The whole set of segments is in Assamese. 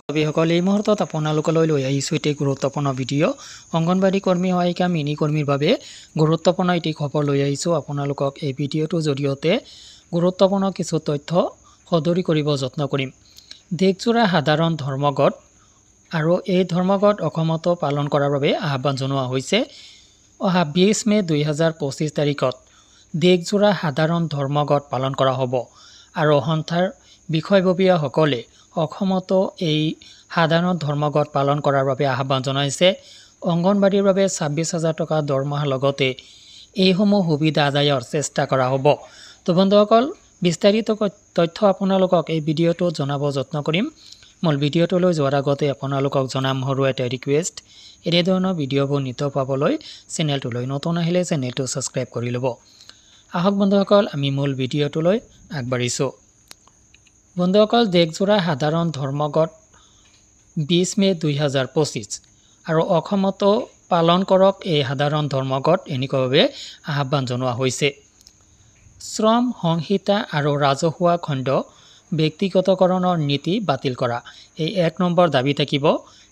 সকল এই মুহূৰ্তত আপোনালোকলৈ লৈ আহিছোঁ এটি গুৰুত্বপূৰ্ণ ভিডিঅ' অংগনবাড়ী কৰ্মী সহায়িকা মিনি কৰ্মীৰ বাবে গুৰুত্বপূৰ্ণ এটি খবৰ লৈ আহিছোঁ আপোনালোকক এই ভিডিঅ'টোৰ জৰিয়তে গুৰুত্বপূৰ্ণ কিছু তথ্য সদৰি কৰিব যত্ন কৰিম দেশজোৰা সাধাৰণ ধৰ্মঘট আৰু এই ধৰ্মঘট অসমতো পালন কৰাৰ বাবে আহ্বান জনোৱা হৈছে অহা 20 মে 2025 তাৰিখত দেশজোৰা সাধাৰণ ধৰ্মঘট পালন কৰা হ'ব আৰু সন্থাৰ বিষয়ববীয়াসকলে অসমতো এই সাধাৰণ ধৰ্মঘট পালন কৰাৰ বাবে আহ্বান জনাইছে অংগনবাড়ীৰ বাবে 26,000 টকা দৰমহাৰ লগতে এইসমূহ সুবিধা আদায়ৰ চেষ্টা কৰা হ'ব তো বন্ধুসকল বিস্তাৰিত তথ্য আপোনালোকক এই ভিডিঅ'টো জনাব যত্ন কৰিম মূল ভিডিঅ'টোলৈ যোৱাৰ আগতে আপোনালোকক জনাম সৰু এটা ৰিকুৱেষ্ট এনে ধৰণৰ ভিডিঅ'বোৰ নিতৌ পাবলৈ চেনেলটোলৈ নতুন আহিলে চেনেলটো সাবস্ক্ৰাইব কৰি ল'ব আহক বন্ধুসকল আমি মূল ভিডিঅ'টোলৈ আগবাঢ়িছোঁ বন্ধুসকল দেশজোৰা সাধাৰণ ধৰ্মঘট 20 মে 2025 আৰু অসমতো পালন কৰক এই সাধাৰণ ধৰ্মঘট এনেকুৱাভাৱে আহ্বান জনোৱা হৈছে শ্ৰম সংহিতা আৰু ৰাজহুৱা খণ্ড ব্যক্তিগতকৰণৰ নীতি বাতিল কৰা এই এক নম্বৰ দাবী থাকিব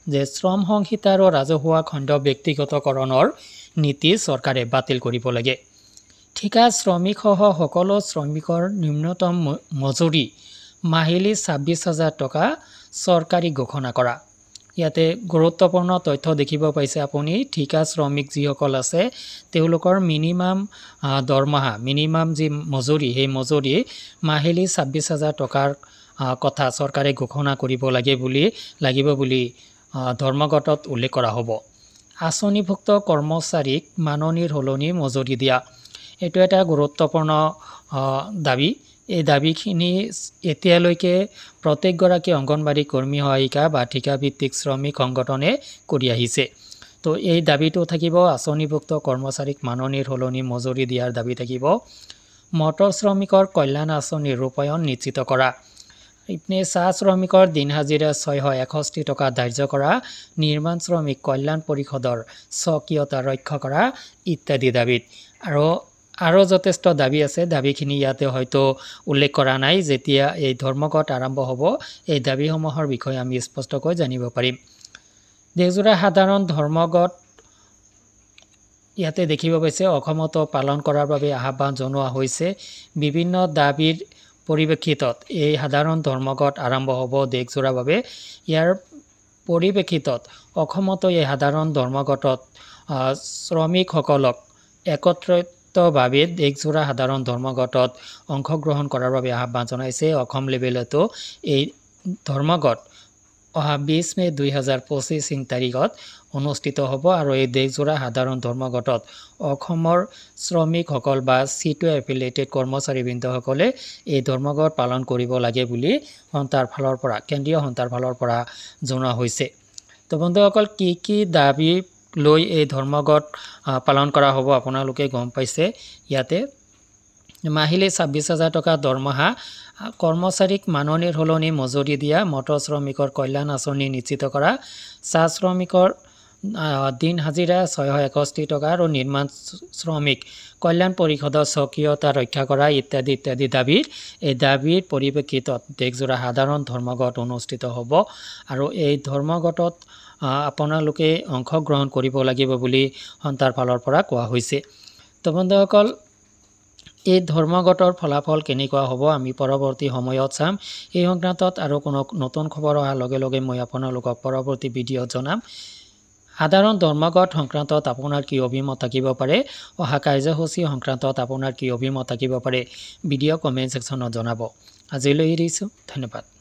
যে শ্ৰম সংহিতা আৰু ৰাজহুৱা খণ্ড ব্যক্তিগতকৰণৰ নীতি চৰকাৰে বাতিল কৰিব লাগে ঠিকা শ্ৰমিকসহ সকলো শ্ৰমিকৰ ন্যূনতম মজুৰি মাহিলী 26,000 টকা চৰকাৰী ঘোষণা কৰা ইয়াতে গুৰুত্বপূৰ্ণ তথ্য দেখিব পাইছে আপুনি ঠিকা শ্ৰমিক যিসকল আছে তেওঁলোকৰ মিনিমাম দৰমহা মিনিমাম যি মজুৰি সেই মজুৰি মাহিলী 26,000 টকাৰ কথা চৰকাৰে ঘোষণা কৰিব লাগিব বুলি ধৰ্মঘটত উল্লেখ কৰা হ'ব আঁচনিভুক্ত কৰ্মচাৰীক মাননিৰ সলনি মজুৰি দিয়া এইটো এটা গুৰুত্বপূৰ্ণ দাবী এই দাবীখিনি এতিয়ালৈকে প্ৰত্যেকগৰাকী অংগনবাড়ী কৰ্মী সহায়িকা বা ঠিকাভিত্তিক শ্ৰমিক সংগঠনে কৰি আহিছে তো এই দাবীটো থাকিব আঁচনিভুক্ত কৰ্মচাৰীক মাননিৰ সলনি মজুৰি দিয়াৰ দাবী থাকিব মটৰ শ্ৰমিকৰ কল্যাণ আঁচনিৰ ৰূপায়ণ নিশ্চিত কৰা ইপিনে চাহ শ্ৰমিকৰ দিন হাজিৰা 661 টকা ধাৰ্য কৰা নিৰ্মাণ শ্ৰমিক কল্যাণ পৰিষদৰ স্বকীয়তা ৰক্ষা কৰা ইত্যাদি দাবীত আৰু যথেষ্ট দাবী আছে দাবীখিনি ইয়াতে হয়তো উল্লেখ কৰা নাই যেতিয়া এই ধৰ্মঘট আৰম্ভ হ'ব এই দাবীসমূহৰ বিষয়ে আমি স্পষ্টকৈ জানিব পাৰিম দেশজোৰা সাধাৰণ ধৰ্মঘট ইয়াতে দেখিব পাইছে অসমতো পালন কৰাৰ বাবে আহ্বান জনোৱা হৈছে বিভিন্ন দাবীৰ পৰিপ্ৰেক্ষিতত এই সাধাৰণ ধৰ্মঘট আৰম্ভ হ'ব দেশজোৰাৰ বাবে ইয়াৰ পৰিপ্ৰেক্ষিতত অসমতো এই সাধাৰণ ধৰ্মঘটত শ্ৰমিকসকলক একত্ৰিতভাৱে দেশজোৰা সাধাৰণ ধৰ্মঘটত অংশগ্ৰহণ কৰাৰ বাবে আহ্বান জনাইছে অসম লেভেলতো এই ধৰ্মঘট অহা 20 মে 2025 তাৰিখত অনুষ্ঠিত হ'ব আৰু এই দেশজোৰা সাধাৰণ ধৰ্মঘটত অসমৰ শ্ৰমিকসকল বা C2 এফিলিয়েটেড কৰ্মচাৰীবৃন্দসকলে এই ধৰ্মঘট পালন কৰিব লাগে বুলি কেন্দ্ৰীয় সন্থাৰ ফালৰ পৰা জনোৱা হৈছে তো বন্ধুসকল কি দাবী লৈ এই ধৰ্মঘট পালন কৰা হ'ব আপোনালোকে গম পাইছে ইয়াতে মাহিলী 26,000 টকা দৰমহা কৰ্মচাৰীক মাননিৰ সলনি মজুৰি দিয়া মটৰ শ্ৰমিকৰ কল্যাণ আঁচনি নিশ্চিত কৰা চাহ শ্ৰমিকৰ দিন হাজিৰা 661 টকা আৰু নিৰ্মাণ শ্ৰমিক কল্যাণ পৰিষদৰ স্বকীয়তা ৰক্ষা কৰা ইত্যাদি দাবীৰ পৰিপ্ৰেক্ষিতত দেশজোৰা সাধাৰণ ধৰ্মঘট অনুষ্ঠিত হ'ব আৰু এই ধৰ্মঘটত আপোনালোকে অংশগ্ৰহণ কৰিব লাগিব বুলি সন্থাৰ ফালৰ পৰা কোৱা হৈছে তো বন্ধুসকল এই ধৰ্মঘটৰ ফলাফল কেনেকুৱা হ'ব আমি পৰৱৰ্তী সময়ত চাম এই সংক্ৰান্তত আৰু কোনো নতুন খবৰ অহাৰ লগে লগে মই আপোনালোকক পৰৱৰ্তী ভিডিঅ'ত জনাম সাধাৰণ ধৰ্মঘট সংক্ৰান্তত আপোনাৰ কি অভিমত থাকিব পাৰে অহা কাৰ্যসূচী সংক্ৰান্তত আপোনাৰ কি অভিমত থাকিব পাৰে ভিডিঅ' কমেণ্ট ছেকশ্যনত জনাব আজিলৈ এৰিছোঁ ধন্যবাদ